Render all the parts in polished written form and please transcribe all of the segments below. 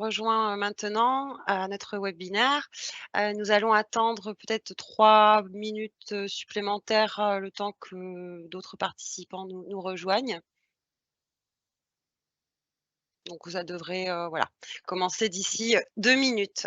rejoint, maintenant à notre webinaire. Nous allons attendre peut-être 3 minutes, supplémentaires, le temps que d'autres participants nous rejoignent. Donc ça devrait, voilà, commencer d'ici, 2 minutes.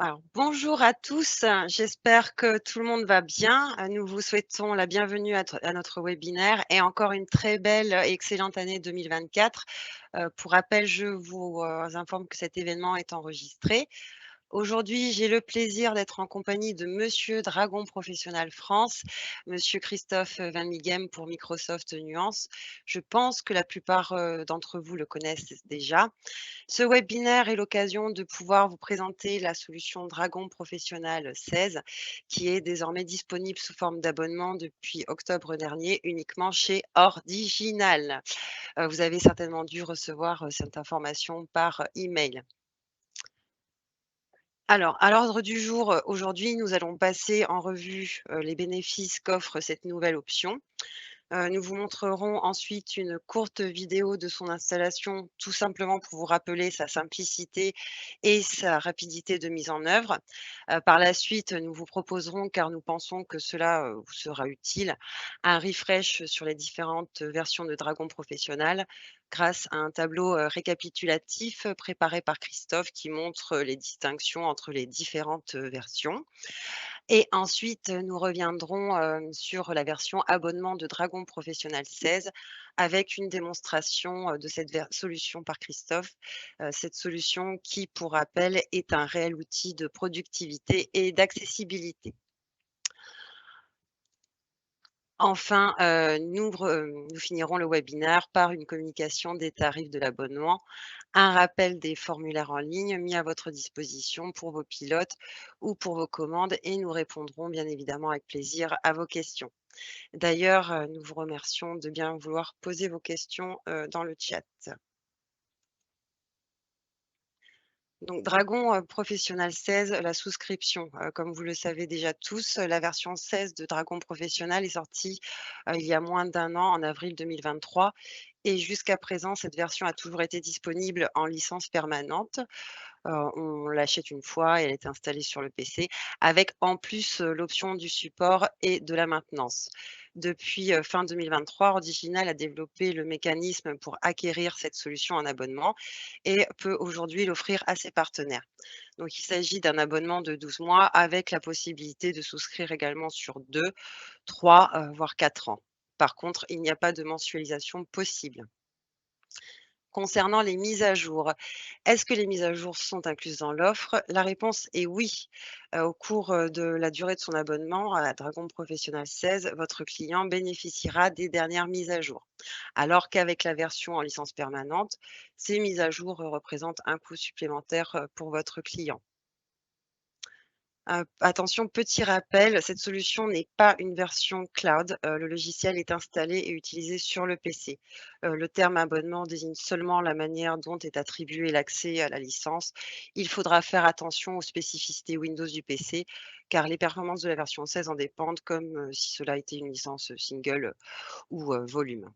Alors, bonjour à tous, j'espère que tout le monde va bien. Nous vous souhaitons la bienvenue à notre webinaire et encore une très belle et excellente année 2024. Pour rappel, je vous, informe que cet événement est enregistré. Aujourd'hui, j'ai le plaisir d'être en compagnie de Monsieur Dragon Professionnel France, Monsieur Christophe Van Mighem pour Microsoft Nuance. Je pense que la plupart, d'entre vous le connaissent déjà. Ce webinaire est l'occasion de pouvoir vous présenter la solution Dragon Professionnel 16, qui est désormais disponible sous forme d'abonnement depuis octobre dernier, uniquement chez Original. Vous avez certainement dû recevoir, cette information par email. Alors, à l'ordre du jour, aujourd'hui, nous allons passer en revue, les bénéfices qu'offre cette nouvelle option. Nous vous montrerons ensuite une courte vidéo de son installation, tout simplement pour vous rappeler sa simplicité et sa rapidité de mise en œuvre. Par la suite, nous vous proposerons, car nous pensons que cela, vous sera utile, un refresh sur les différentes versions de Dragon Professionnel grâce à un tableau, récapitulatif, préparé par Christophe qui montre, les distinctions entre les différentes, versions. Et ensuite, nous reviendrons, sur la version abonnement de Dragon Professionnel 16 avec une démonstration, de cette solution par Christophe. Cette solution qui, pour rappel, est un réel outil de productivité et d'accessibilité. Enfin, nous finirons le webinaire par une communication des tarifs de l'abonnement, un rappel des formulaires en ligne mis à votre disposition pour vos pilotes ou pour vos commandes et nous répondrons bien évidemment avec plaisir à vos questions. D'ailleurs, nous vous remercions de bien vouloir poser vos questions, dans le chat. Donc Dragon, Professionnel 16, la souscription, comme vous le savez déjà tous, la version 16 de Dragon Professionnel est sortie, il y a moins d'1 an, en avril 2023 et jusqu'à présent, cette version a toujours été disponible en licence permanente. On l'achète une fois et elle est installée sur le PC avec en plus, l'option du support et de la maintenance. Depuis, fin 2023, Original a développé le mécanisme pour acquérir cette solution en abonnement et peut aujourd'hui l'offrir à ses partenaires. Donc il s'agit d'un abonnement de 12 mois avec la possibilité de souscrire également sur 2, 3, voire 4 ans. Par contre, il n'y a pas de mensualisation possible. Concernant les mises à jour, est-ce que les mises à jour sont incluses dans l'offre? La réponse est oui. Au cours, de la durée de son abonnement à Dragon Professionnel 16, votre client bénéficiera des dernières mises à jour. Alors qu'avec la version en licence permanente, ces mises à jour, représentent un coût supplémentaire, pour votre client. Attention, petit rappel, cette solution n'est pas une version cloud. Le logiciel est installé et utilisé sur le PC. Le terme abonnement désigne seulement la manière dont est attribué l'accès à la licence. Il faudra faire attention aux spécificités Windows du PC, car les performances de la version 16 en dépendent, comme si cela était une licence single ou volume.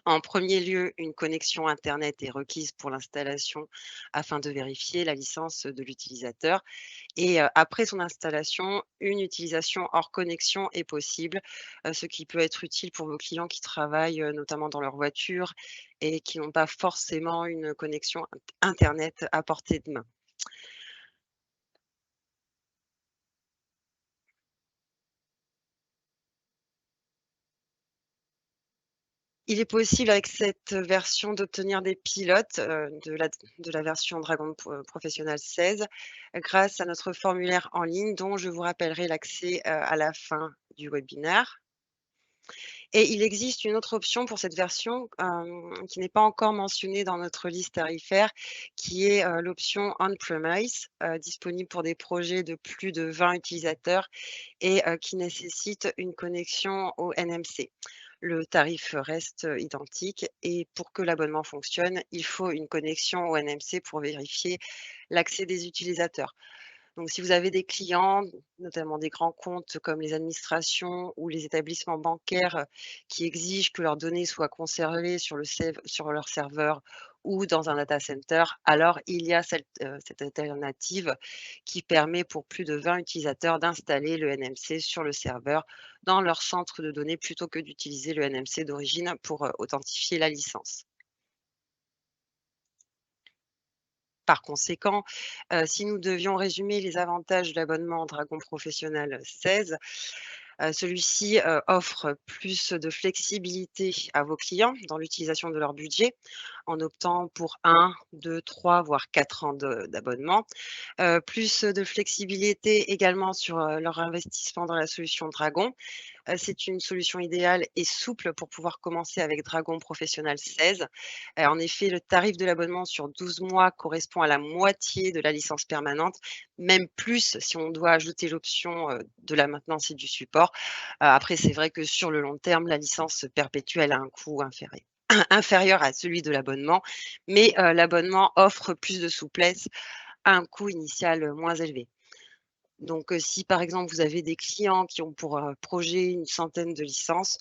En premier lieu, une connexion internet est requise pour l'installation afin de vérifier la licence de l'utilisateur. Et après son installation, une utilisation hors connexion est possible, ce qui peut être utile pour vos clients qui travaillent, notamment dans leur voiture et qui n'ont pas forcément une connexion internet à portée de main. Il est possible avec cette version d'obtenir des pilotes, de la version Dragon Professionnel 16 grâce à notre formulaire en ligne dont je vous rappellerai l'accès, à la fin du webinaire. Et il existe une autre option pour cette version, qui n'est pas encore mentionnée dans notre liste tarifaire, qui est, l'option on-premise, disponible pour des projets de plus de 20 utilisateurs et qui nécessite une connexion au NMC. Le tarif reste, identique et pour que l'abonnement fonctionne, il faut une connexion au NMC pour vérifier l'accès des utilisateurs. Donc si vous avez des clients, notamment des grands comptes comme les administrations ou les établissements bancaires, qui exigent que leurs données soient conservées sur leur serveur ou dans un data center, alors il y a cette alternative qui permet pour plus de 20 utilisateurs d'installer le NMC sur le serveur dans leur centre de données plutôt que d'utiliser le NMC d'origine pour, authentifier la licence. Par conséquent, si nous devions résumer les avantages de l'abonnement Dragon Professionnel 16, celui-ci, offre plus de flexibilité à vos clients dans l'utilisation de leur budget, en optant pour 1, 2, 3, voire 4 ans d'abonnement. Plus de flexibilité également sur, leur investissement dans la solution Dragon. C'est une solution idéale et souple pour pouvoir commencer avec Dragon Professionnel 16. En effet, le tarif de l'abonnement sur 12 mois correspond à la moitié de la licence permanente, même plus si on doit ajouter l'option, de la maintenance et du support. Après, c'est vrai que sur le long terme, la licence perpétuelle a un coût inférieur à celui de l'abonnement, mais l'abonnement offre plus de souplesse à un coût initial, moins élevé. Donc, si par exemple vous avez des clients qui ont pour, projet une centaine de licences,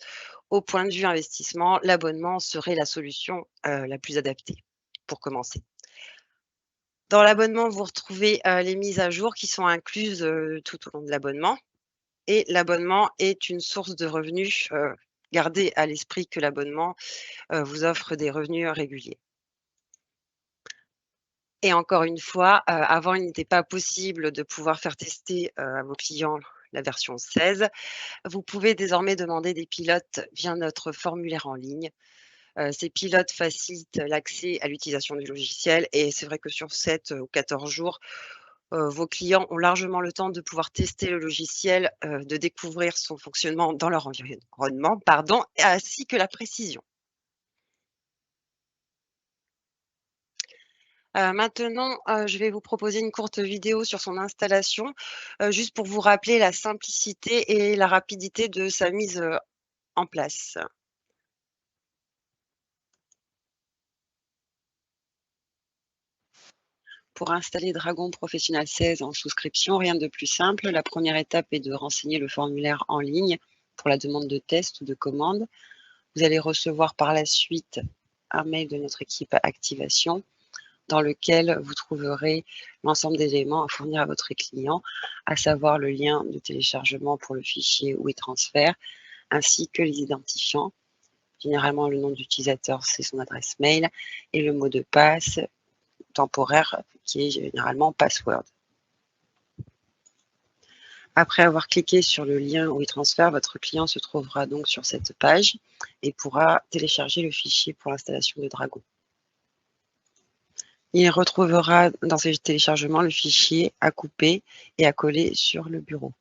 au point de vue investissement, l'abonnement serait la solution, la plus adaptée pour commencer. Dans l'abonnement, vous retrouvez, les mises à jour qui sont incluses, tout au long de l'abonnement et l'abonnement est une source de revenus, gardez à l'esprit que l'abonnement, vous offre des revenus réguliers. Et encore une fois, avant, il n'était pas possible de pouvoir faire tester, à vos clients la version 16. Vous pouvez désormais demander des pilotes via notre formulaire en ligne. Ces pilotes facilitent l'accès à l'utilisation du logiciel et c'est vrai que sur 7 ou 14 jours, vos clients ont largement le temps de pouvoir tester le logiciel, de découvrir son fonctionnement dans leur environnement, pardon, ainsi que la précision. Maintenant, je vais vous proposer une courte vidéo sur son installation, juste pour vous rappeler la simplicité et la rapidité de sa mise, en place. Pour installer Dragon Professionnel 16 en souscription, rien de plus simple. La première étape est de renseigner le formulaire en ligne pour la demande de test ou de commande. Vous allez recevoir par la suite un mail de notre équipe Activation dans lequel vous trouverez l'ensemble des éléments à fournir à votre client, à savoir le lien de téléchargement pour le fichier WeTransfer, ainsi que les identifiants. Généralement, le nom d'utilisateur, c'est son adresse mail, et le mot de passe temporaire, qui est généralement password. Après avoir cliqué sur le lien WeTransfer, votre client se trouvera donc sur cette page et pourra télécharger le fichier pour l'installation de Dragon. Il retrouvera dans ses téléchargements le fichier à couper et à coller sur le bureau.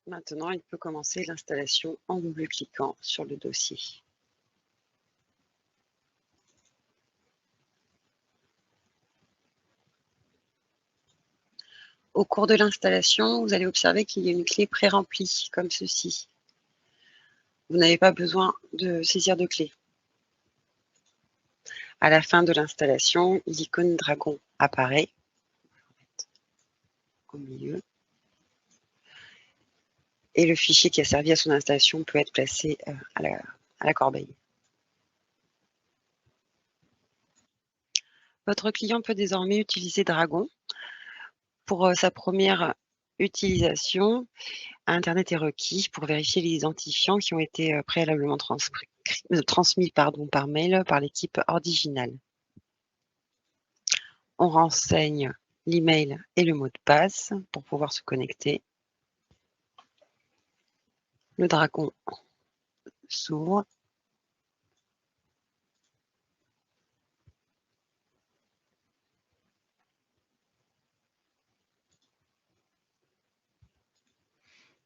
Maintenant, il peut commencer l'installation en double-cliquant sur le dossier. Au cours de l'installation, vous allez observer qu'il y a une clé pré-remplie, comme ceci. Vous n'avez pas besoin de saisir de clé. À la fin de l'installation, l'icône Dragon apparaît au milieu. Et le fichier qui a servi à son installation peut être placé à la corbeille. Votre client peut désormais utiliser Dragon. Pour sa première utilisation, Internet est requis pour vérifier les identifiants qui ont été préalablement transmis par mail par l'équipe originale. On renseigne l'email et le mot de passe pour pouvoir se connecter. Le Dragon s'ouvre.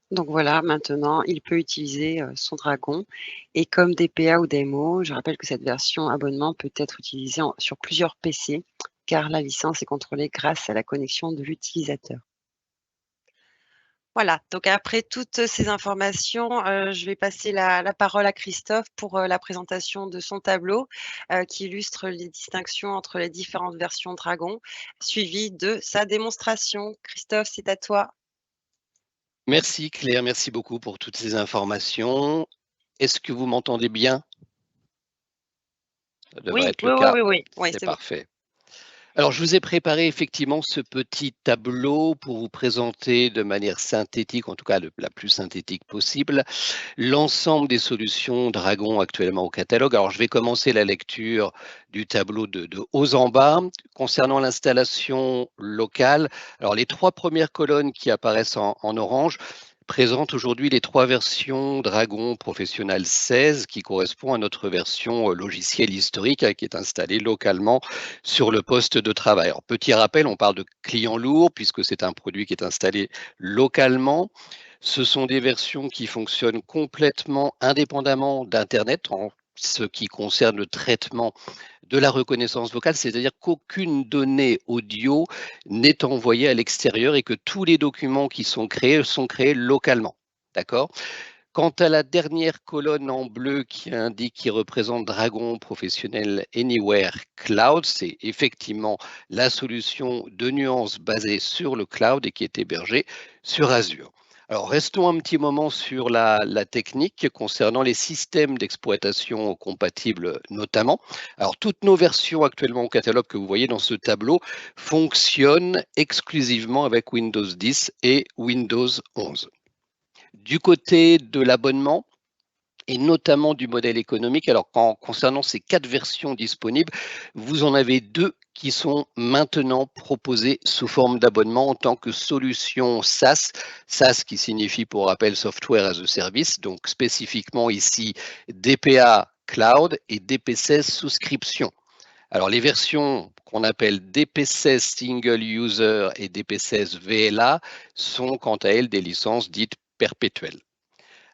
Donc voilà, maintenant, il peut utiliser son Dragon. Et comme DPA ou DMO, je rappelle que cette version abonnement peut être utilisée sur plusieurs PC, car la licence est contrôlée grâce à la connexion de l'utilisateur. Voilà, donc après toutes ces informations, je vais passer la parole à Christophe pour la présentation de son tableau qui illustre les distinctions entre les différentes versions Dragon, suivi de sa démonstration. Christophe, c'est à toi. Merci Claire, merci beaucoup pour toutes ces informations. Est-ce que vous m'entendez bien? Ça devrait Oui, être oui, le oui, cas. oui, oui, oui, C'est c'est bon. parfait. Alors, je vous ai préparé effectivement ce petit tableau pour vous présenter de manière synthétique, en tout cas la plus synthétique possible, l'ensemble des solutions Dragon actuellement au catalogue. Alors, je vais commencer la lecture du tableau de haut en bas. Concernant l'installation locale, alors les trois premières colonnes qui apparaissent en orange présentent aujourd'hui les trois versions Dragon Professionnel 16 qui correspond à notre version logicielle historique qui est installée localement sur le poste de travail. Alors, petit rappel, on parle de client lourd puisque c'est un produit qui est installé localement. Ce sont des versions qui fonctionnent complètement indépendamment d'Internet en ce qui concerne le traitement de la reconnaissance vocale, c'est-à-dire qu'aucune donnée audio n'est envoyée à l'extérieur et que tous les documents qui sont créés localement. D'accord? Quant à la dernière colonne en bleu qui représente Dragon Professionnel Anywhere Cloud, c'est effectivement la solution de nuance basée sur le cloud et qui est hébergée sur Azure. Alors, restons un petit moment sur la technique concernant les systèmes d'exploitation compatibles notamment. Alors, toutes nos versions actuellement au catalogue que vous voyez dans ce tableau fonctionnent exclusivement avec Windows 10 et Windows 11. Du côté de l'abonnement, et notamment du modèle économique. Alors, concernant ces 4 versions disponibles, vous en avez 2 qui sont maintenant proposées sous forme d'abonnement en tant que solution SaaS. SaaS qui signifie pour rappel Software as a Service, donc spécifiquement ici DPA Cloud et DP16 Souscription. Alors, les versions qu'on appelle DP16 Single User et DP16 VLA sont quant à elles des licences dites perpétuelles.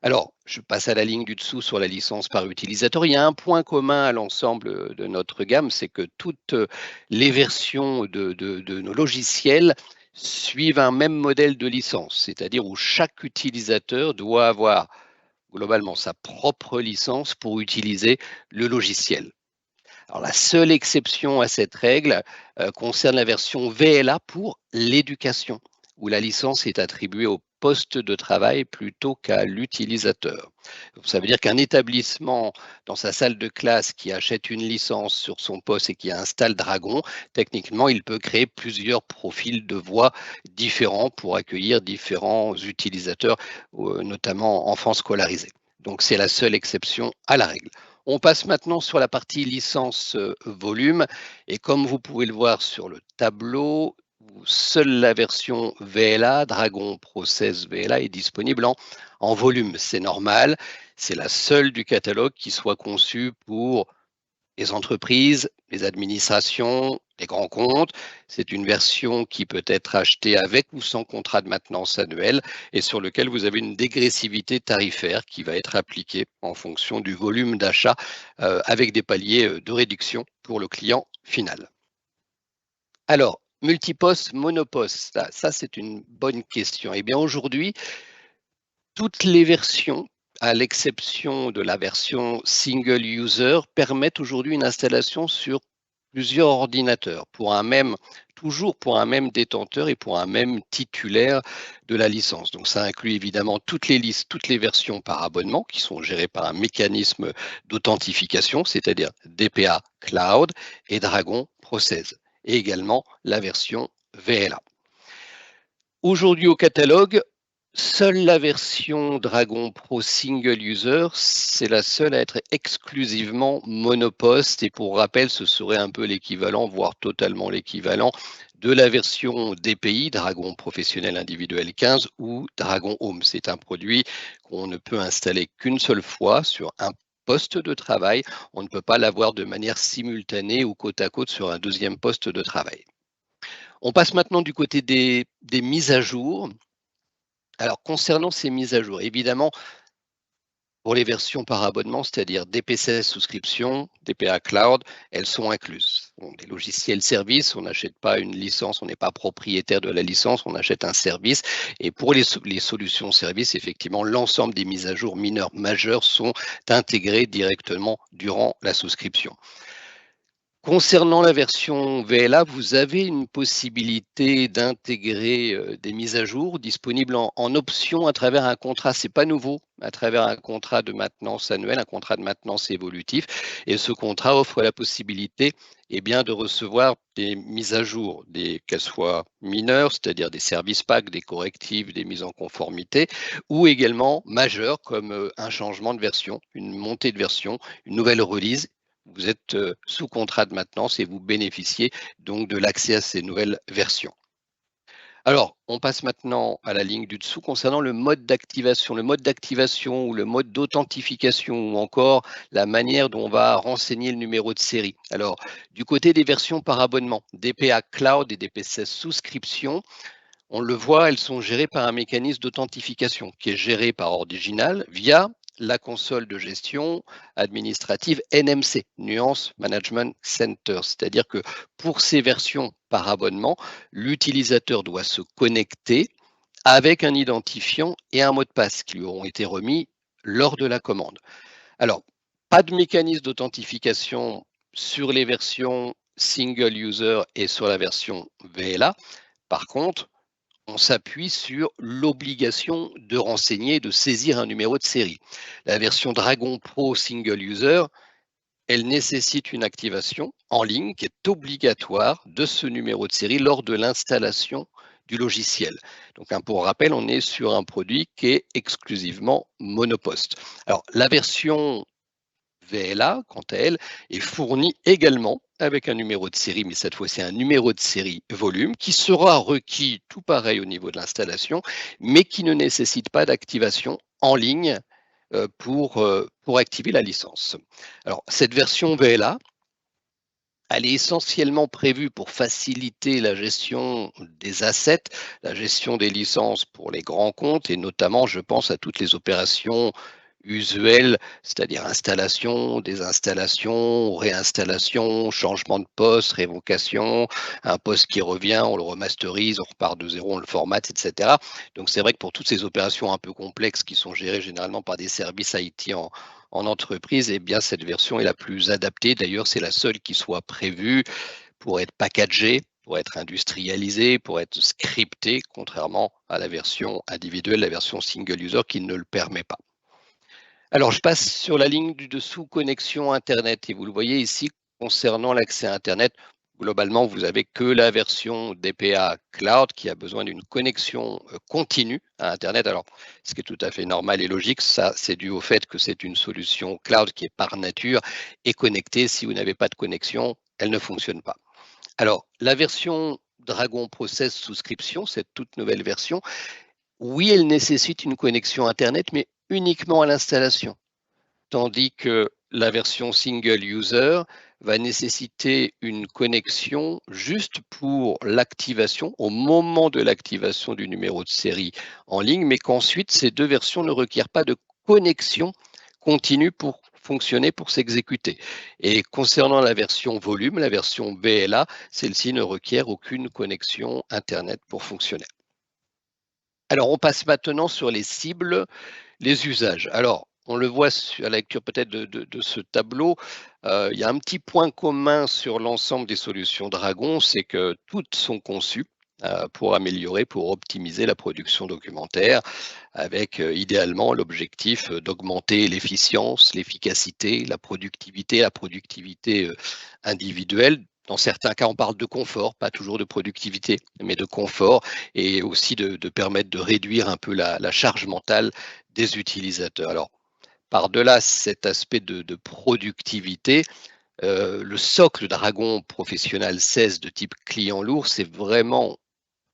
Alors, je passe à la ligne du dessous sur la licence par utilisateur. Il y a un point commun à l'ensemble de notre gamme, c'est que toutes les versions de nos logiciels suivent un même modèle de licence, c'est-à-dire où chaque utilisateur doit avoir globalement sa propre licence pour utiliser le logiciel. Alors, la seule exception à cette règle concerne la version VLA pour l'éducation, où la licence est attribuée au poste de travail plutôt qu'à l'utilisateur. Ça veut dire qu'un établissement dans sa salle de classe qui achète une licence sur son poste et qui installe Dragon, techniquement, il peut créer plusieurs profils de voix différents pour accueillir différents utilisateurs, notamment enfants scolarisés. Donc, c'est la seule exception à la règle. On passe maintenant sur la partie licence volume et comme vous pouvez le voir sur le tableau, seule la version VLA, Dragon Pro 16 VLA, est disponible en volume. C'est normal, c'est la seule du catalogue qui soit conçue pour les entreprises, les administrations, les grands comptes. C'est une version qui peut être achetée avec ou sans contrat de maintenance annuel et sur lequel vous avez une dégressivité tarifaire qui va être appliquée en fonction du volume d'achat avec des paliers de réduction pour le client final. Alors, multiposte, monoposte, ça c'est une bonne question. Eh bien aujourd'hui, toutes les versions, à l'exception de la version single user, permettent aujourd'hui une installation sur plusieurs ordinateurs toujours pour un même détenteur et pour un même titulaire de la licence. Donc ça inclut évidemment toutes les versions par abonnement qui sont gérées par un mécanisme d'authentification, c'est-à-dire DPA Cloud et Dragon Pro 16, et également la version VLA. Aujourd'hui au catalogue, seule la version Dragon Pro Single User, c'est la seule à être exclusivement monoposte et pour rappel, ce serait un peu l'équivalent, voire totalement l'équivalent de la version DPI, Dragon Professionnel Individuel 15 ou Dragon Home. C'est un produit qu'on ne peut installer qu'une seule fois sur un poste de travail. On ne peut pas l'avoir de manière simultanée ou côte à côte sur un deuxième poste de travail. On passe maintenant du côté des mises à jour. Alors, concernant ces mises à jour, évidemment, pour les versions par abonnement, c'est-à-dire DP16 souscription, DPA Cloud, elles sont incluses. Des logiciels services, on n'achète pas une licence, on n'est pas propriétaire de la licence, on achète un service. Et pour les solutions services, effectivement, l'ensemble des mises à jour mineures majeures sont intégrées directement durant la souscription. Concernant la version VLA, vous avez une possibilité d'intégrer des mises à jour disponibles en option à travers un contrat, c'est pas nouveau, à travers un contrat de maintenance annuel, un contrat de maintenance évolutif. Et ce contrat offre la possibilité de recevoir des mises à jour, qu'elles soient mineures, c'est-à-dire des services packs, des correctifs, des mises en conformité, ou également majeures comme un changement de version, une montée de version, une nouvelle release. Vous êtes sous contrat de maintenance et vous bénéficiez donc de l'accès à ces nouvelles versions. Alors, on passe maintenant à la ligne du dessous concernant le mode d'activation. Le mode d'activation ou le mode d'authentification ou encore la manière dont on va renseigner le numéro de série. Alors, du côté des versions par abonnement, DPA Cloud et DP16 souscription, on le voit, elles sont gérées par un mécanisme d'authentification qui est géré par Original via la console de gestion administrative NMC, Nuance Management Center. C'est-à-dire que pour ces versions par abonnement, l'utilisateur doit se connecter avec un identifiant et un mot de passe qui lui auront été remis lors de la commande. Alors, pas de mécanisme d'authentification sur les versions single user et sur la version VLA. Par contre, on s'appuie sur l'obligation de renseigner, de saisir un numéro de série. La version Dragon Pro Single User, elle nécessite une activation en ligne qui est obligatoire de ce numéro de série lors de l'installation du logiciel. Donc, pour rappel, on est sur un produit qui est exclusivement monoposte. Alors, la version VLA, quant à elle, est fournie également avec un numéro de série, mais cette fois-ci un numéro de série volume qui sera requis tout pareil au niveau de l'installation, mais qui ne nécessite pas d'activation en ligne pour activer la licence. Alors, cette version VLA, elle est essentiellement prévue pour faciliter la gestion des assets, la gestion des licences pour les grands comptes et notamment, je pense à toutes les opérations usuels, c'est-à-dire installation, désinstallation, réinstallation, changement de poste, révocation, un poste qui revient, on le remasterise, on repart de zéro, on le formate, etc. Donc c'est vrai que pour toutes ces opérations un peu complexes qui sont gérées généralement par des services IT en entreprise, eh bien cette version est la plus adaptée. D'ailleurs, c'est la seule qui soit prévue pour être packagée, pour être industrialisée, pour être scriptée, contrairement à la version individuelle, la version single user qui ne le permet pas. Alors, je passe sur la ligne du dessous, connexion Internet. Et vous le voyez ici, concernant l'accès à Internet, globalement, vous avez que la version DPA Cloud qui a besoin d'une connexion continue à Internet. Alors, ce qui est tout à fait normal et logique, ça, c'est dû au fait que c'est une solution cloud qui est par nature et connectée. Si vous n'avez pas de connexion, elle ne fonctionne pas. Alors, la version Dragon Process souscription, cette toute nouvelle version, oui, elle nécessite une connexion Internet, mais uniquement à l'installation. Tandis que la version single user va nécessiter une connexion juste pour l'activation, au moment de l'activation du numéro de série en ligne, mais qu'ensuite ces deux versions ne requièrent pas de connexion continue pour fonctionner, pour s'exécuter. Et concernant la version volume, la version BLA, celle-ci ne requiert aucune connexion Internet pour fonctionner. Alors, on passe maintenant sur les cibles, les usages. Alors, on le voit à la lecture peut-être de ce tableau, il y a un petit point commun sur l'ensemble des solutions Dragon, c'est que toutes sont conçues pour améliorer, pour optimiser la production documentaire, avec idéalement l'objectif d'augmenter l'efficience, l'efficacité, la productivité individuelle. Dans certains cas, on parle de confort, pas toujours de productivité, mais de confort, et aussi de permettre de réduire un peu la charge mentale des utilisateurs. Alors, par-delà cet aspect de productivité, le socle Dragon Professionnel 16 de type client lourd, c'est vraiment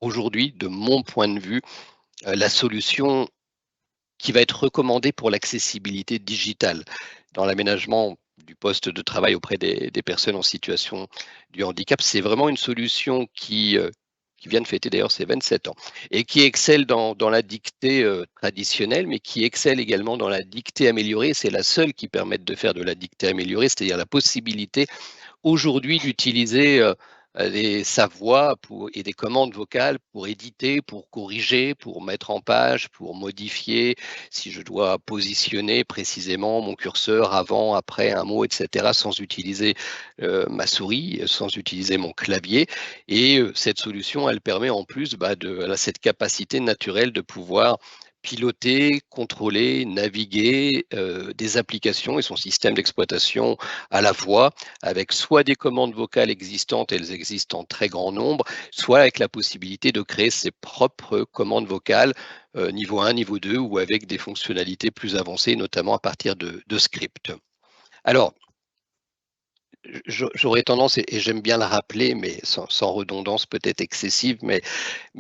aujourd'hui, de mon point de vue, la solution qui va être recommandée pour l'accessibilité digitale dans l'aménagement du poste de travail auprès des personnes en situation du handicap. C'est vraiment une solution qui vient de fêter d'ailleurs ses 27 ans et qui excelle dans la dictée traditionnelle, mais qui excelle également dans la dictée améliorée. C'est la seule qui permette de faire de la dictée améliorée, c'est-à-dire la possibilité aujourd'hui d'utiliser sa voix et des commandes vocales pour éditer, pour corriger, pour mettre en page, pour modifier, si je dois positionner précisément mon curseur avant, après un mot, etc., sans utiliser ma souris, sans utiliser mon clavier. Et cette solution, elle permet en plus elle a cette capacité naturelle de pouvoir piloter, contrôler, naviguer des applications et son système d'exploitation à la voix, avec soit des commandes vocales existantes, elles existent en très grand nombre, soit avec la possibilité de créer ses propres commandes vocales, niveau 1, niveau 2, ou avec des fonctionnalités plus avancées, notamment à partir de scripts. Alors, j'aurais tendance, et j'aime bien le rappeler, mais sans redondance peut-être excessive, mais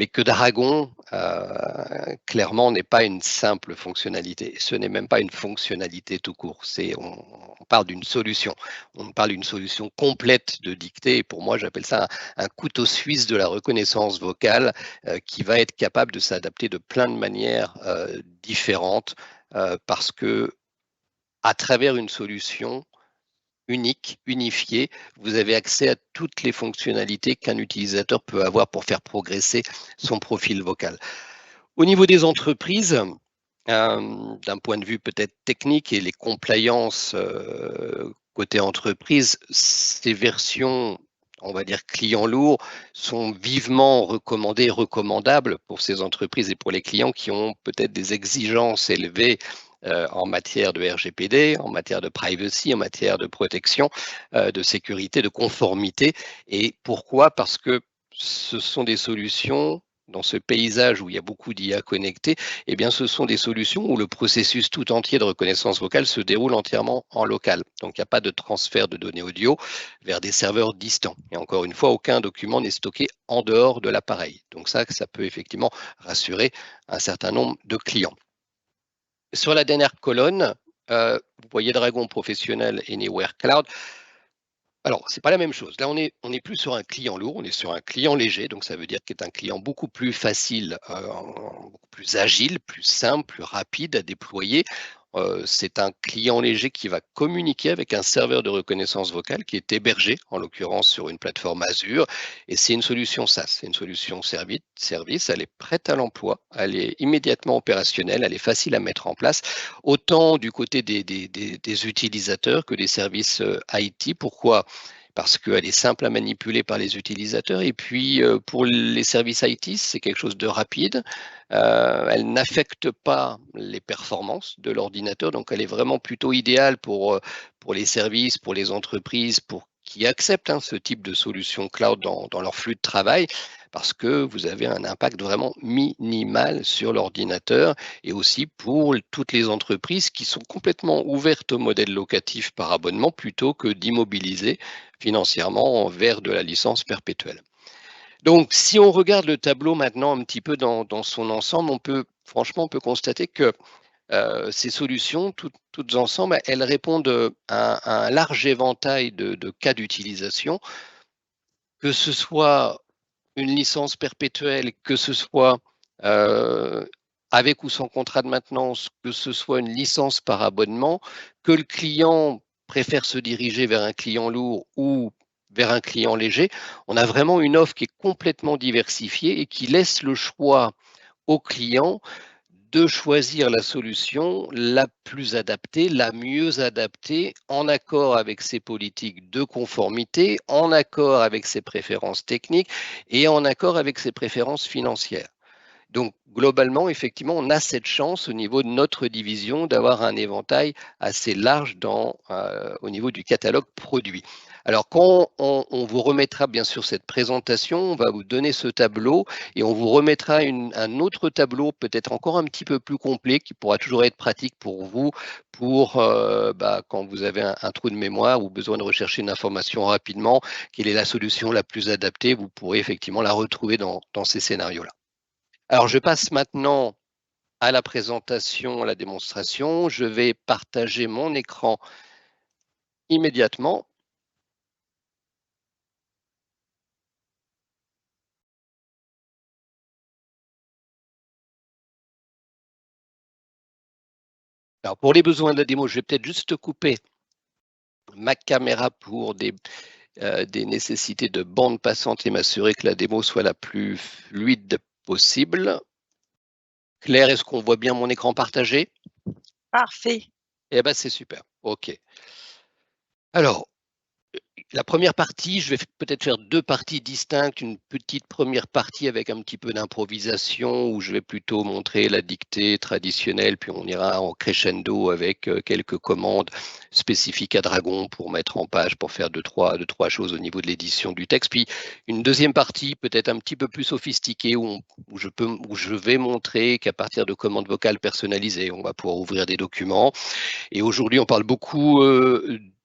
que Dragon, clairement, n'est pas une simple fonctionnalité. Ce n'est même pas une fonctionnalité tout court. On parle d'une solution. On parle d'une solution complète de dictée. Et pour moi, j'appelle ça un couteau suisse de la reconnaissance vocale qui va être capable de s'adapter de plein de manières différentes parce que à travers une solution unique, unifiée, vous avez accès à toutes les fonctionnalités qu'un utilisateur peut avoir pour faire progresser son profil vocal. Au niveau des entreprises, d'un point de vue peut-être technique et les compliances côté entreprise, ces versions, on va dire clients lourds, sont vivement recommandées, recommandables pour ces entreprises et pour les clients qui ont peut-être des exigences élevées en matière de RGPD, en matière de privacy, en matière de protection, de sécurité, de conformité. Et pourquoi? Parce que ce sont des solutions dans ce paysage où il y a beaucoup d'IA connectées, eh bien, ce sont des solutions où le processus tout entier de reconnaissance vocale se déroule entièrement en local. Donc, il n'y a pas de transfert de données audio vers des serveurs distants. Et encore une fois, aucun document n'est stocké en dehors de l'appareil. Donc ça peut effectivement rassurer un certain nombre de clients. Sur la dernière colonne, vous voyez Dragon Professionnel Anywhere Cloud. Alors, c'est pas la même chose. Là, on est plus sur un client lourd, on est sur un client léger, donc ça veut dire qu'il est un client beaucoup plus facile, beaucoup plus agile, plus simple, plus rapide à déployer. c'est un client léger qui va communiquer avec un serveur de reconnaissance vocale qui est hébergé, en l'occurrence sur une plateforme Azure, et c'est une solution SaaS, c'est une solution service, elle est prête à l'emploi, elle est immédiatement opérationnelle, elle est facile à mettre en place, autant du côté des utilisateurs que des services IT. Pourquoi ? Parce qu'elle est simple à manipuler par les utilisateurs, et puis pour les services IT, c'est quelque chose de rapide. Elle n'affecte pas les performances de l'ordinateur, donc elle est vraiment plutôt idéale pour les services, pour les entreprises, pour qui acceptent ce type de solution cloud dans leur flux de travail, parce que vous avez un impact vraiment minimal sur l'ordinateur, et aussi pour toutes les entreprises qui sont complètement ouvertes au modèle locatif par abonnement plutôt que d'immobiliser financièrement vers de la licence perpétuelle. Donc, si on regarde le tableau maintenant un petit peu dans son ensemble, franchement, on peut constater que ces solutions, toutes ensemble, elles répondent à un large éventail de cas d'utilisation, que ce soit une licence perpétuelle, que ce soit avec ou sans contrat de maintenance, que ce soit une licence par abonnement, que le client préfère se diriger vers un client lourd ou vers un client léger. On a vraiment une offre qui est complètement diversifiée et qui laisse le choix au client de choisir la solution la plus adaptée, la mieux adaptée, en accord avec ses politiques de conformité, en accord avec ses préférences techniques et en accord avec ses préférences financières. Donc, globalement, effectivement, on a cette chance au niveau de notre division d'avoir un éventail assez large au niveau du catalogue produit. Alors, quand on vous remettra bien sûr cette présentation, on va vous donner ce tableau et on vous remettra un autre tableau, peut-être encore un petit peu plus complet, qui pourra toujours être pratique pour vous, pour quand vous avez un trou de mémoire ou besoin de rechercher une information rapidement, quelle est la solution la plus adaptée, vous pourrez effectivement la retrouver dans ces scénarios-là. Alors, je passe maintenant à la présentation, à la démonstration. Je vais partager mon écran immédiatement. Alors, pour les besoins de la démo, je vais peut-être juste couper ma caméra pour des nécessités de bande passante et m'assurer que la démo soit la plus fluide possible. Claire, est-ce qu'on voit bien mon écran partagé? Parfait. Eh bien, c'est super. OK. Alors, la première partie, je vais peut-être faire deux parties distinctes. Une petite première partie avec un petit peu d'improvisation où je vais plutôt montrer la dictée traditionnelle, puis on ira en crescendo avec quelques commandes spécifiques à Dragon pour mettre en page, pour faire deux, trois choses au niveau de l'édition du texte. Puis une deuxième partie peut-être un petit peu plus sophistiquée où je vais montrer qu'à partir de commandes vocales personnalisées, on va pouvoir ouvrir des documents. Et aujourd'hui, on parle beaucoup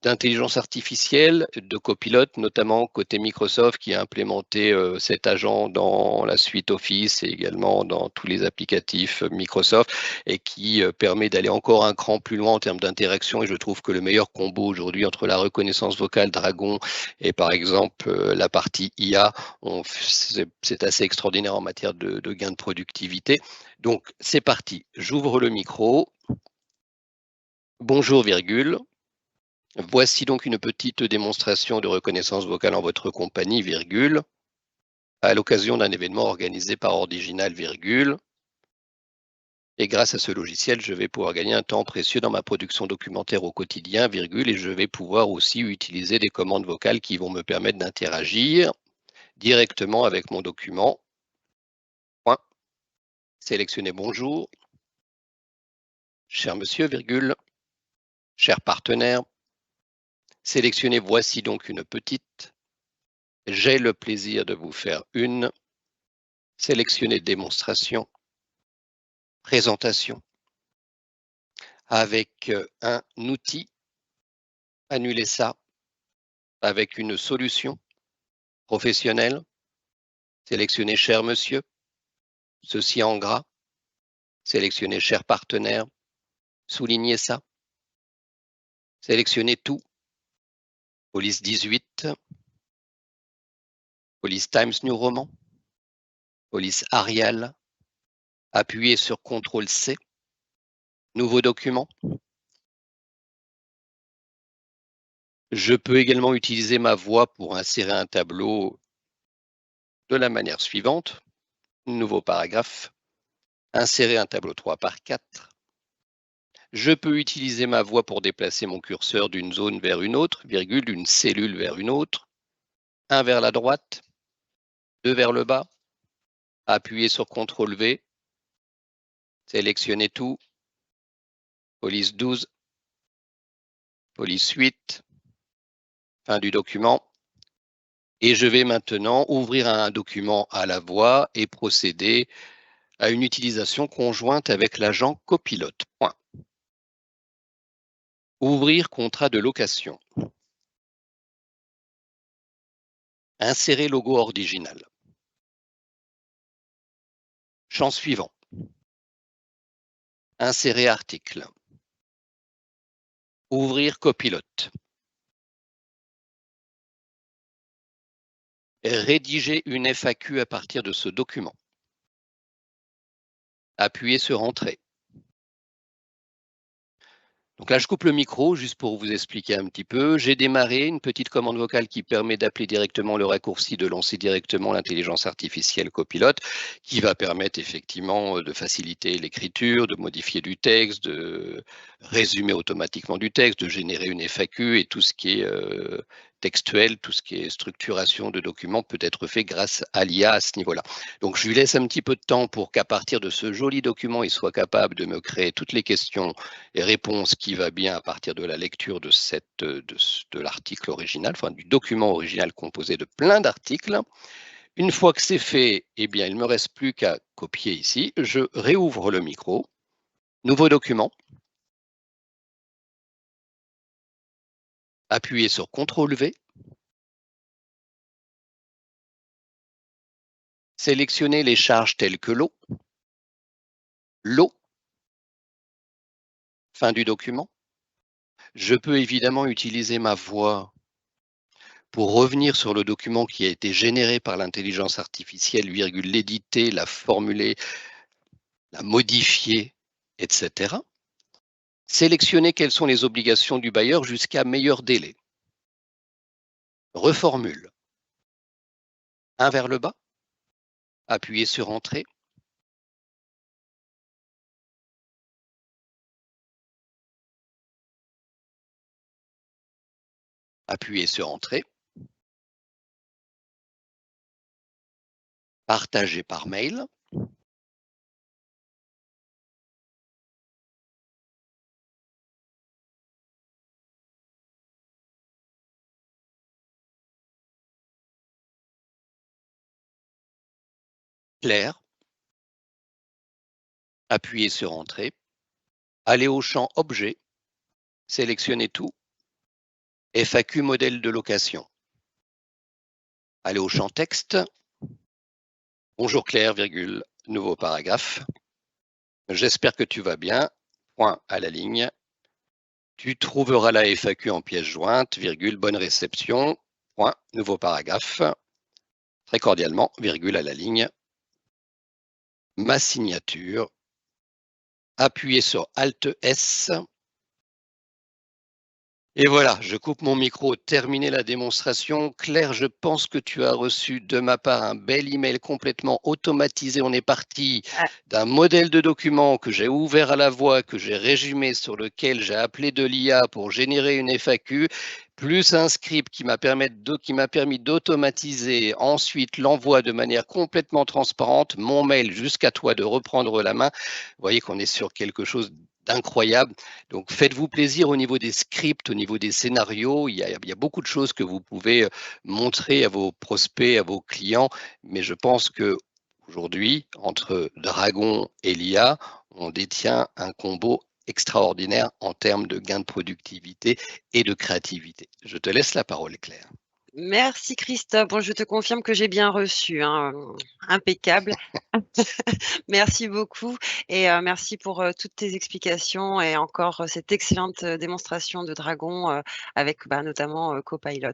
d'intelligence artificielle, de copilote, notamment côté Microsoft qui a implémenté cet agent dans la suite Office et également dans tous les applicatifs Microsoft et qui permet d'aller encore un cran plus loin en termes d'interaction. Et je trouve que le meilleur combo aujourd'hui entre la reconnaissance vocale Dragon et par exemple la partie IA, c'est assez extraordinaire en matière de gain de productivité. Donc c'est parti, j'ouvre le micro. Bonjour, virgule. Voici donc une petite démonstration de reconnaissance vocale en votre compagnie, virgule, à l'occasion d'un événement organisé par Ordiginal, virgule. Et grâce à ce logiciel, je vais pouvoir gagner un temps précieux dans ma production documentaire au quotidien, virgule, et je vais pouvoir aussi utiliser des commandes vocales qui vont me permettre d'interagir directement avec mon document. Point. Sélectionnez bonjour. Cher monsieur, virgule. Cher partenaire. Sélectionnez voici donc une petite. J'ai le plaisir de vous faire une. Sélectionnez démonstration. Présentation. Avec un outil. Annuler ça. Avec une solution professionnelle. Sélectionnez cher monsieur. Ceci en gras. Sélectionnez cher partenaire. Soulignez ça. Sélectionnez tout. Police 18. Police Times New Roman. Police Arial. Appuyez sur CTRL C. Nouveau document. Je peux également utiliser ma voix pour insérer un tableau de la manière suivante. Nouveau paragraphe. Insérer un tableau 3x4. Je peux utiliser ma voix pour déplacer mon curseur d'une zone vers une autre, virgule, d'une cellule vers une autre. 1 vers la droite, 2 vers le bas. Appuyez sur CTRL V. Sélectionnez tout. Police 12. Police 8. Fin du document. Et je vais maintenant ouvrir un document à la voix et procéder à une utilisation conjointe avec l'agent copilote. Point. Ouvrir contrat de location. Insérer logo original. Champ suivant. Insérer article. Ouvrir copilote. Rédiger une FAQ à partir de ce document. Appuyez sur Entrée. Donc là, je coupe le micro juste pour vous expliquer un petit peu. J'ai démarré une petite commande vocale qui permet d'appeler directement le raccourci, de lancer directement l'intelligence artificielle copilote, qui va permettre effectivement de faciliter l'écriture, de modifier du texte, de résumer automatiquement du texte, de générer une FAQ et tout ce qui est textuel, tout ce qui est structuration de documents peut être fait grâce à l'IA à ce niveau-là. Donc je lui laisse un petit peu de temps pour qu'à partir de ce joli document, il soit capable de me créer toutes les questions et réponses qui va bien à partir de la lecture de l'article original, enfin du document original composé de plein d'articles. Une fois que c'est fait, eh bien, il ne me reste plus qu'à copier ici. Je réouvre le micro. Nouveau document. Appuyez sur CTRL V. Sélectionnez les charges telles que l'eau. L'eau. Fin du document. Je peux évidemment utiliser ma voix pour revenir sur le document qui a été généré par l'intelligence artificielle, l'éditer, la formuler, la modifier, etc. Sélectionner quelles sont les obligations du bailleur jusqu'à meilleur délai. Reformule. 1 vers le bas. Appuyez sur Entrée. Appuyez sur Entrée. Partager par mail. Clair. Appuyez sur Entrée. Allez au champ Objet. Sélectionnez tout. FAQ modèle de location. Allez au champ Texte. Bonjour Claire, virgule, nouveau paragraphe. J'espère que tu vas bien. Point à la ligne. Tu trouveras la FAQ en pièce jointe, virgule, bonne réception. Point, nouveau paragraphe. Très cordialement, virgule à la ligne. Ma signature. Appuyez sur Alt S. Et voilà, je coupe mon micro, terminé la démonstration. Claire, je pense que tu as reçu de ma part un bel email complètement automatisé. On est parti d'un modèle de document que j'ai ouvert à la voix, que j'ai résumé, sur lequel j'ai appelé de l'IA pour générer une FAQ, plus un script qui m'a permis d'automatiser ensuite l'envoi de manière complètement transparente, mon mail jusqu'à toi de reprendre la main. Vous voyez qu'on est sur quelque chose d'incroyable. Donc faites-vous plaisir au niveau des scripts, au niveau des scénarios. Il y a beaucoup de choses que vous pouvez montrer à vos prospects, à vos clients. Mais je pense que aujourd'hui, entre Dragon et l'IA, on détient un combo extraordinaire en termes de gains de productivité et de créativité. Je te laisse la parole, Claire. Merci Christophe. Bon, je te confirme que j'ai bien reçu, hein, impeccable. Merci beaucoup et merci pour toutes tes explications et encore cette excellente démonstration de Dragon avec notamment Copilot.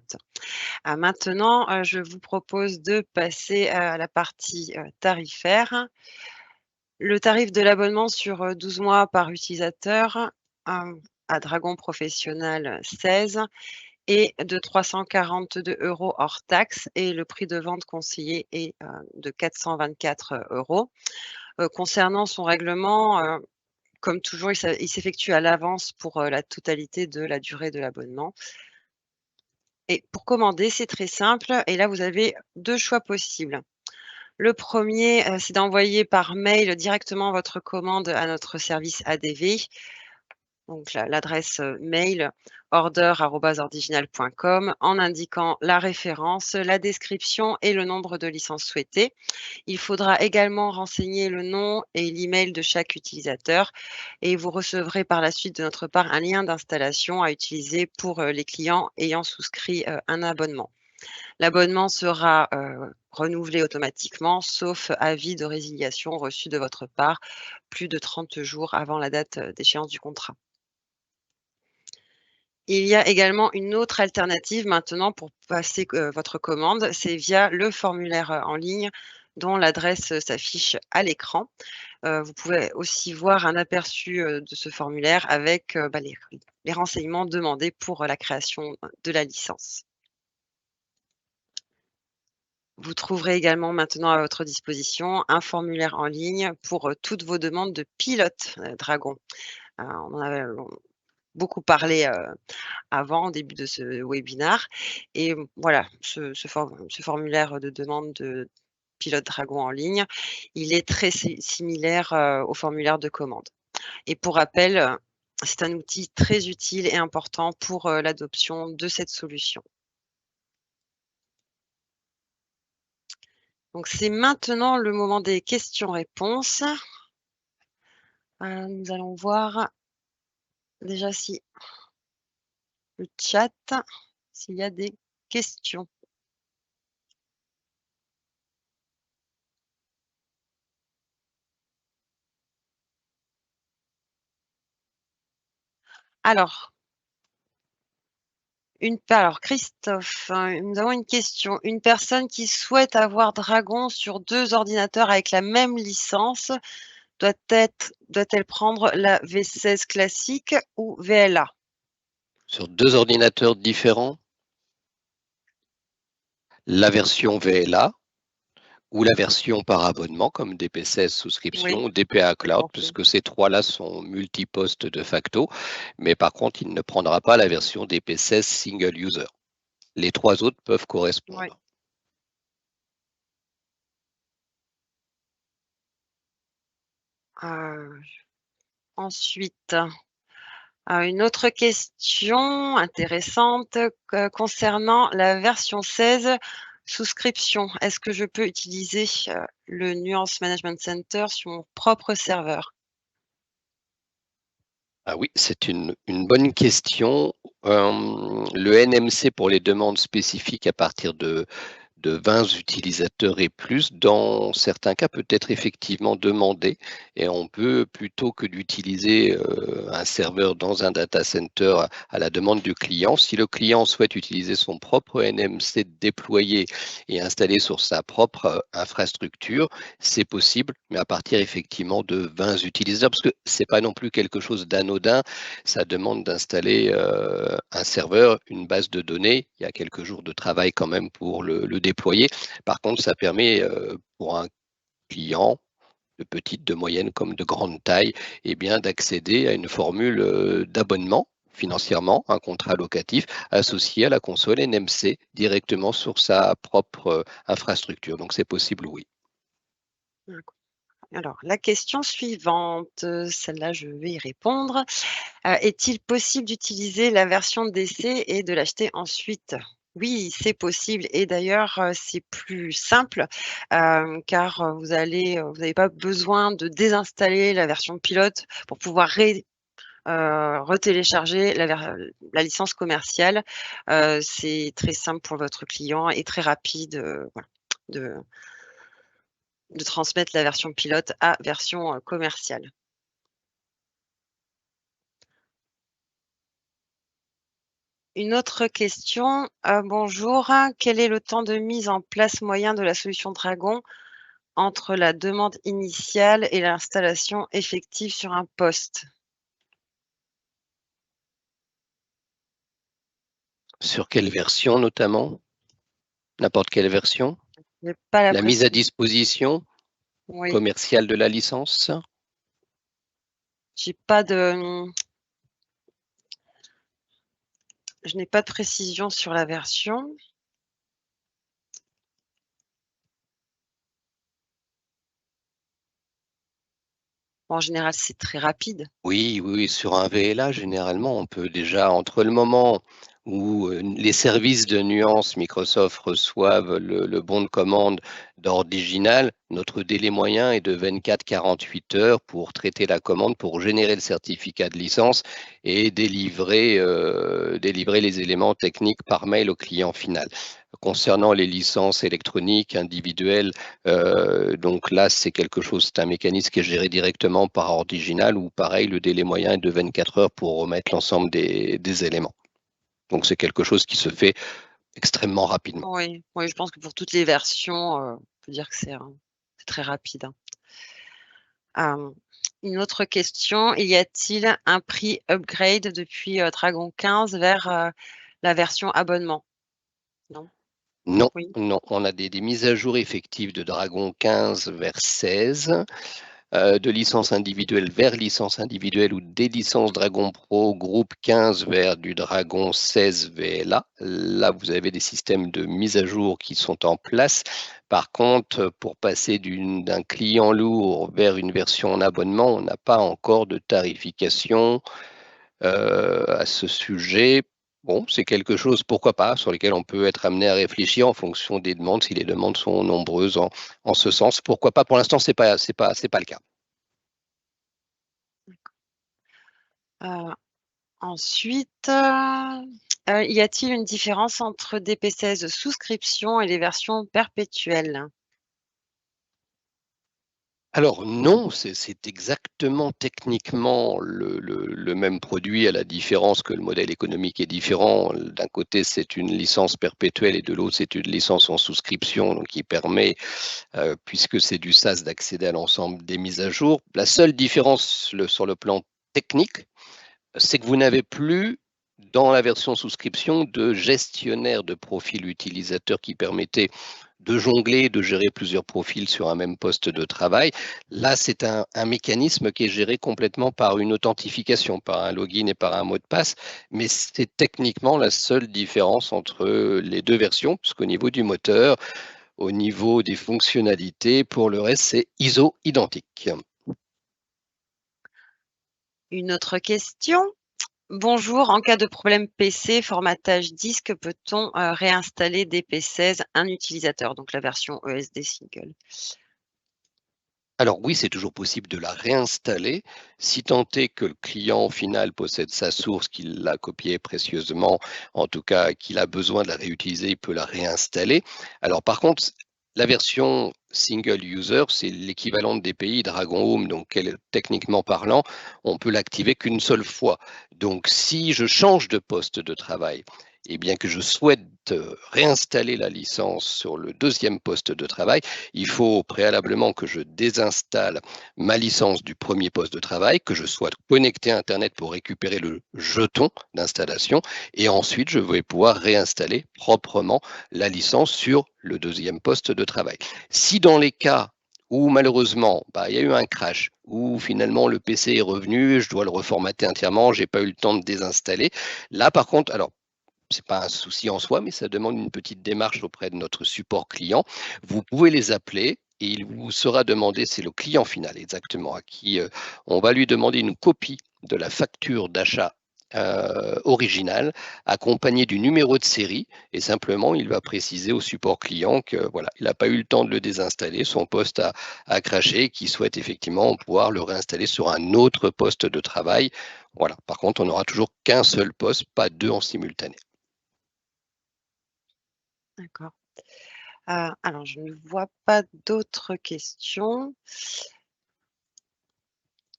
Maintenant, je vous propose de passer à la partie tarifaire. Le tarif de l'abonnement sur 12 mois par utilisateur, à Dragon Professionnel 16 est de 342 € hors taxes et le prix de vente conseillé est, de 424 €. Concernant son règlement, comme toujours, il s'effectue à l'avance pour, la totalité de la durée de l'abonnement et pour commander, c'est très simple et là, vous avez 2 choix possibles. Le premier, c'est d'envoyer par mail directement votre commande à notre service ADV. Donc l'adresse, mail order@original.com en indiquant la référence, la description et le nombre de licences souhaitées. Il faudra également renseigner le nom et l'email de chaque utilisateur et vous recevrez par la suite de notre part un lien d'installation à utiliser pour, les clients ayant souscrit, un abonnement. L'abonnement sera, renouvelé automatiquement sauf avis de résiliation reçu de votre part plus de 30 jours avant la date, d'échéance du contrat. Il y a également une autre alternative maintenant pour passer votre commande, c'est via le formulaire, en ligne dont l'adresse, s'affiche à l'écran. Vous pouvez aussi voir un aperçu, de ce formulaire avec, les renseignements demandés pour, la création, de la licence. Vous trouverez également maintenant à votre disposition un formulaire en ligne pour, toutes vos demandes de pilote, Dragon. On en avait beaucoup parlé, avant, au début de ce webinaire et voilà, ce formulaire de demande de pilote Dragon en ligne, il est très similaire, au formulaire de commande et pour rappel, c'est un outil très utile et important pour, l'adoption de cette solution. Donc c'est maintenant le moment des questions-réponses. Nous allons voir déjà si le chat, s'il y a des questions. Alors, alors Christophe, nous avons une question. Une personne qui souhaite avoir Dragon sur 2 ordinateurs avec la même licence doit-elle prendre la V16 classique ou VLA? Sur 2 ordinateurs différents, la version VLA ou la version par abonnement comme DP16 Oui, souscription ou DPA c'est Cloud, compris. puisque ces 3-là sont multipostes de facto, mais par contre, il ne prendra pas la version DP16 single user. Les 3 autres peuvent Ouais. correspondre. Heu, ensuite, une autre question intéressante concernant la version 16 souscription. Est-ce que je peux utiliser, le Nuance Management Center sur mon propre serveur? Ah oui, c'est une bonne question. Le NMC pour les demandes spécifiques à partir de 20 utilisateurs et plus, dans certains cas, peut être effectivement demandé et on peut, plutôt que d'utiliser, un serveur dans un data center à la demande du client, si le client souhaite utiliser son propre NMC déployé et installé sur sa propre, infrastructure, c'est possible, mais à partir effectivement de 20 utilisateurs, parce que c'est pas non plus quelque chose d'anodin. Ça demande d'installer, un serveur, une base de données. Il y a quelques jours de travail quand même pour le déployer. Par contre, ça permet, pour un client de petite, de moyenne comme de grande taille, eh bien d'accéder à une formule, d'abonnement financièrement, un contrat locatif associé à la console NMC directement sur sa propre, infrastructure. Donc c'est possible, oui. D'accord. Alors la question suivante, celle-là je vais y répondre. Est-il possible d'utiliser la version d'essai et de l'acheter ensuite? Oui, c'est possible et d'ailleurs, c'est plus simple, car, vous n'avez pas besoin de désinstaller la version pilote pour pouvoir retélécharger la licence commerciale. C'est très simple pour votre client et très rapide, voilà, de transmettre la version pilote à version, commerciale. Une autre question, bonjour, quel est le temps de mise en place moyen de la solution Dragon entre la demande initiale et l'installation effective sur un poste? Sur quelle version notamment? N'importe quelle version? J'ai pas la La mise à précision. disposition Oui, commerciale de la licence? j'ai pas de, je n'ai pas de précision sur la version. En général, c'est très rapide. Oui, oui, oui, sur un VLA, généralement, on peut déjà, entre le moment où les services de nuance Microsoft reçoivent le bon de commande d'Original, notre délai moyen est de 24-48 heures pour traiter la commande, pour générer le certificat de licence et délivrer les éléments techniques par mail au client final. Concernant les licences électroniques individuelles, donc là, c'est quelque chose, c'est un mécanisme qui est géré directement par Original où pareil, le délai moyen est de 24 heures pour remettre l'ensemble des éléments. Donc c'est quelque chose qui se fait extrêmement rapidement. Oui, oui, je pense que pour toutes les versions, on peut dire que c'est très rapide, hein. Une autre question, y a-t-il un prix upgrade depuis, Dragon 15 vers, la version abonnement? Non? Non, Oui? non, on a des mises à jour effectives de Dragon 15 vers 16. De licence individuelle vers licence individuelle ou des licences Dragon Pro groupe 15 vers du Dragon 16 VLA. Là, vous avez des systèmes de mise à jour qui sont en place. Par contre, pour passer d'un client lourd vers une version en abonnement, on n'a pas encore de tarification à ce sujet. Bon, c'est quelque chose, pourquoi pas, sur lequel on peut être amené à réfléchir en fonction des demandes, si les demandes sont nombreuses en ce sens. Pourquoi pas? Pour l'instant, c'est pas le cas. Heu, ensuite, y a-t-il une différence entre DP16 souscription et les versions perpétuelles? Alors non, c'est exactement techniquement le même produit, à la différence que le modèle économique est différent. D'un côté, c'est une licence perpétuelle et de l'autre, c'est une licence en souscription, donc qui permet, puisque c'est du SaaS, d'accéder à l'ensemble des mises à jour. La seule différence sur le plan technique, c'est que vous n'avez plus, dans la version souscription, de gestionnaire de profil utilisateur qui permettait de jongler, de gérer plusieurs profils sur un même poste de travail. Là, c'est un mécanisme qui est géré complètement par une authentification, par un login et par un mot de passe, mais c'est techniquement la seule différence entre les deux versions, puisqu'au niveau du moteur, au niveau des fonctionnalités, pour le reste, c'est ISO identique. Une autre question. Bonjour, en cas de problème PC, formatage disque, peut-on, réinstaller DP16 un utilisateur, donc la version ESD single? Alors oui, c'est toujours possible de la réinstaller, si tant est que le client final possède sa source, qu'il l'a copiée précieusement, en tout cas qu'il a besoin de la réutiliser, il peut la réinstaller. Alors par contre, la version single user, c'est l'équivalent de DPI Dragon Home, donc techniquement parlant, on peut l'activer qu'une seule fois. Donc si je change de poste de travail, et bien que je souhaite réinstaller la licence sur le deuxième poste de travail, il faut préalablement que je désinstalle ma licence du premier poste de travail, que je sois connecté à Internet pour récupérer le jeton d'installation, et ensuite je vais pouvoir réinstaller proprement la licence sur le deuxième poste de travail. Si dans les cas où malheureusement il y a eu un crash, où finalement le PC est revenu, je dois le reformater entièrement, j'ai pas eu le temps de désinstaller. Là par contre, alors c'est pas un souci en soi, mais ça demande une petite démarche auprès de notre support client. Vous pouvez les appeler et il vous sera demandé, c'est le client final exactement, à qui on va lui demander une copie de la facture d'achat originale, accompagnée du numéro de série, et simplement il va préciser au support client que voilà, il n'a pas eu le temps de le désinstaller, son poste a craché, qu'il souhaite effectivement pouvoir le réinstaller sur un autre poste de travail. Voilà. Par contre, on n'aura toujours qu'un seul poste, pas deux en simultané. D'accord. Alors je ne vois pas d'autres questions.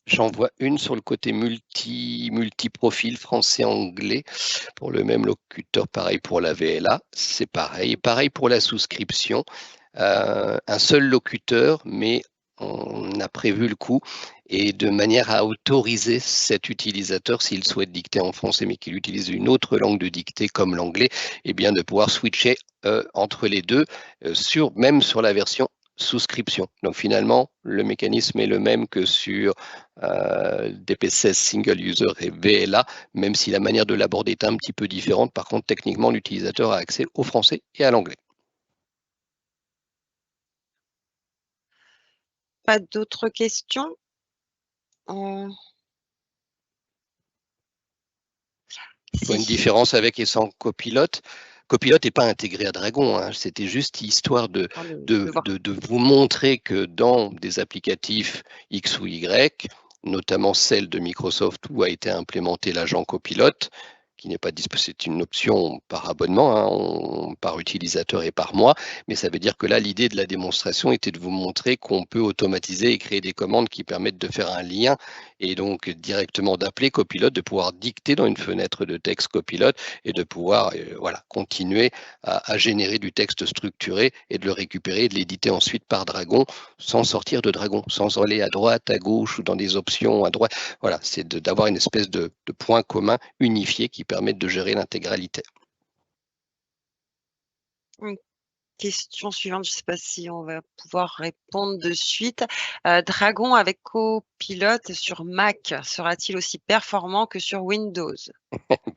J'en vois une sur le côté multi-profil français-anglais pour le même locuteur, pareil pour la VLA, c'est pareil. Pareil pour la souscription. un seul locuteur, mais on a prévu le coup et de manière à autoriser cet utilisateur, s'il souhaite dicter en français mais qu'il utilise une autre langue de dictée comme l'anglais, eh bien de pouvoir switcher entre les deux, même sur la version souscription. Donc finalement, le mécanisme est le même que sur DP16 Single User et VLA, même si la manière de l'aborder est un petit peu différente. Par contre, techniquement, l'utilisateur a accès au français et à l'anglais. Pas d'autres questions? Je vois une Si. différence avec et sans copilote. Copilote n'est pas intégré à Dragon, hein. C'était juste histoire de voir. vous montrer que dans des applicatifs X ou Y, notamment celle de Microsoft où a été implémenté l'agent copilote, qui n'est pas disponible, c'est une option par abonnement, hein, par utilisateur et par mois, mais ça veut dire que là, l'idée de la démonstration était de vous montrer qu'on peut automatiser et créer des commandes qui permettent de faire un lien et donc directement d'appeler copilote, de pouvoir dicter dans une fenêtre de texte copilote et de pouvoir voilà, continuer à générer du texte structuré et de le récupérer et de l'éditer ensuite par Dragon sans sortir de Dragon, sans aller à droite, à gauche ou dans des options à droite. Voilà, c'est d'avoir une espèce de point commun unifié qui permettent de gérer l'intégralité. Question suivante, je ne sais pas si on va pouvoir répondre de suite. Dragon avec copilote sur Mac sera-t-il aussi performant que sur Windows?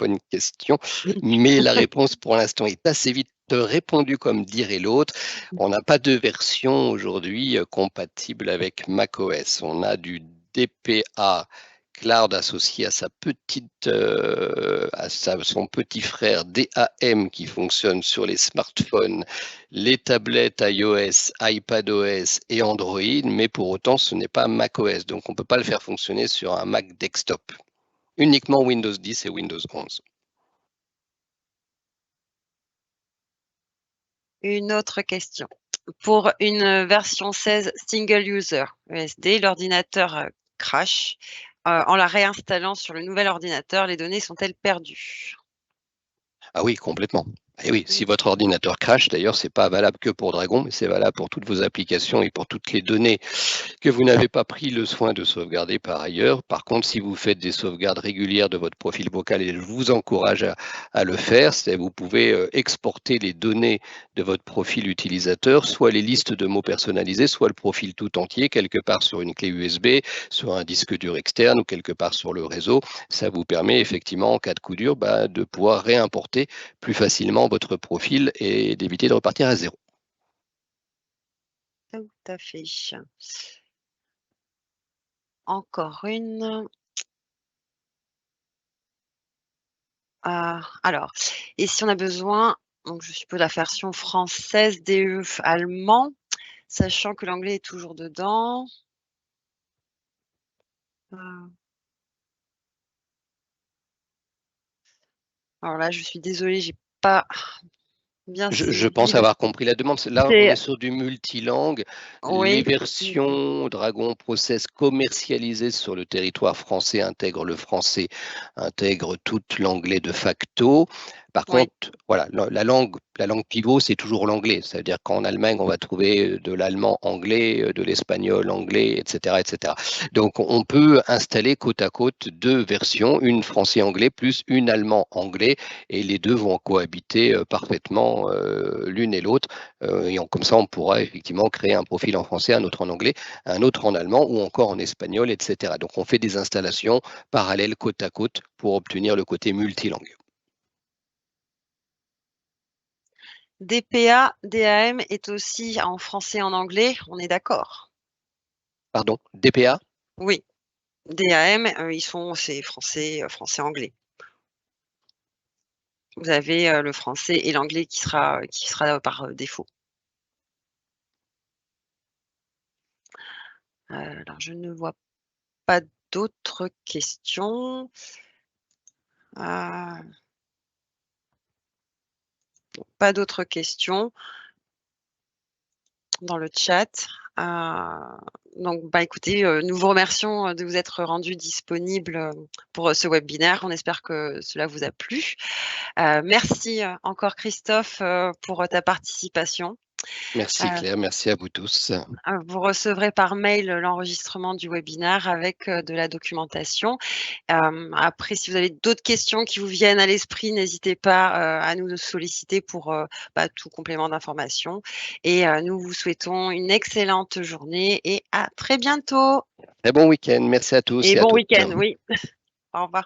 Bonne question, mais la réponse pour l'instant est assez vite répondue comme dirait l'autre. On n'a pas de version aujourd'hui compatible avec macOS. On a du DPA Cloud associé à son petit frère DAM qui fonctionne sur les smartphones, les tablettes iOS, iPadOS et Android, mais pour autant ce n'est pas macOS, donc on ne peut pas le faire fonctionner sur un Mac desktop. Uniquement Windows 10 et Windows 11. Une autre question. Pour une version 16 single user ESD, l'ordinateur crash. En la réinstallant sur le nouvel ordinateur, les données sont-elles perdues? Ah oui, complètement. Et oui, si votre ordinateur crash, d'ailleurs, c'est pas valable que pour Dragon, mais c'est valable pour toutes vos applications et pour toutes les données que vous n'avez pas pris le soin de sauvegarder par ailleurs. Par contre, si vous faites des sauvegardes régulières de votre profil vocal, et je vous encourage à le faire, vous pouvez exporter les données de votre profil utilisateur, soit les listes de mots personnalisés, soit le profil tout entier, quelque part sur une clé USB, sur un disque dur externe ou quelque part sur le réseau. Ça vous permet effectivement, en cas de coup dur, de pouvoir réimporter plus facilement votre profil et d'éviter de repartir à zéro. Tout à fait. Encore une. Alors, et si on a besoin, donc je suppose la version française DE allemand, sachant que l'anglais est toujours dedans. Alors là, je suis désolée, j'ai pas bien Je saisi pense le. avoir compris la demande. Là, on est sur du multilangue. Les Oui, versions Dragon Process commercialisées sur le territoire français intègrent le français, intègrent tout l'anglais de facto. Par oui. contre, voilà, la langue pivot, c'est toujours l'anglais. C'est-à-dire qu'en Allemagne, on va trouver de l'allemand anglais, de l'espagnol anglais, etc., etc. Donc, on peut installer côte à côte deux versions, une français-anglais plus une allemand-anglais, et les deux vont cohabiter parfaitement l'une et l'autre. Comme ça, on pourra effectivement créer un profil en français, un autre en anglais, un autre en allemand ou encore en espagnol, etc. Donc, on fait des installations parallèles côte à côte pour obtenir le côté multilangue. DPA, DAM est aussi en français et en anglais, on est d'accord? Pardon, DPA? Oui, DAM, c'est français, français-anglais. Vous avez le français et l'anglais qui sera par défaut. Alors je ne vois pas d'autres questions. Pas d'autres questions dans le chat. Donc écoutez, nous vous remercions de vous être rendus disponibles pour ce webinaire. On espère que cela vous a plu. Merci encore Christophe pour ta participation. Merci Claire, merci à vous tous. Vous recevrez par mail l'enregistrement du webinaire avec de la documentation. Après, si vous avez d'autres questions qui vous viennent à l'esprit, n'hésitez pas à nous solliciter pour tout complément d'information. Et nous vous souhaitons une excellente journée et à très bientôt. Très bon week-end, merci à tous Et et à bon toutes. week-end, oui. Au revoir.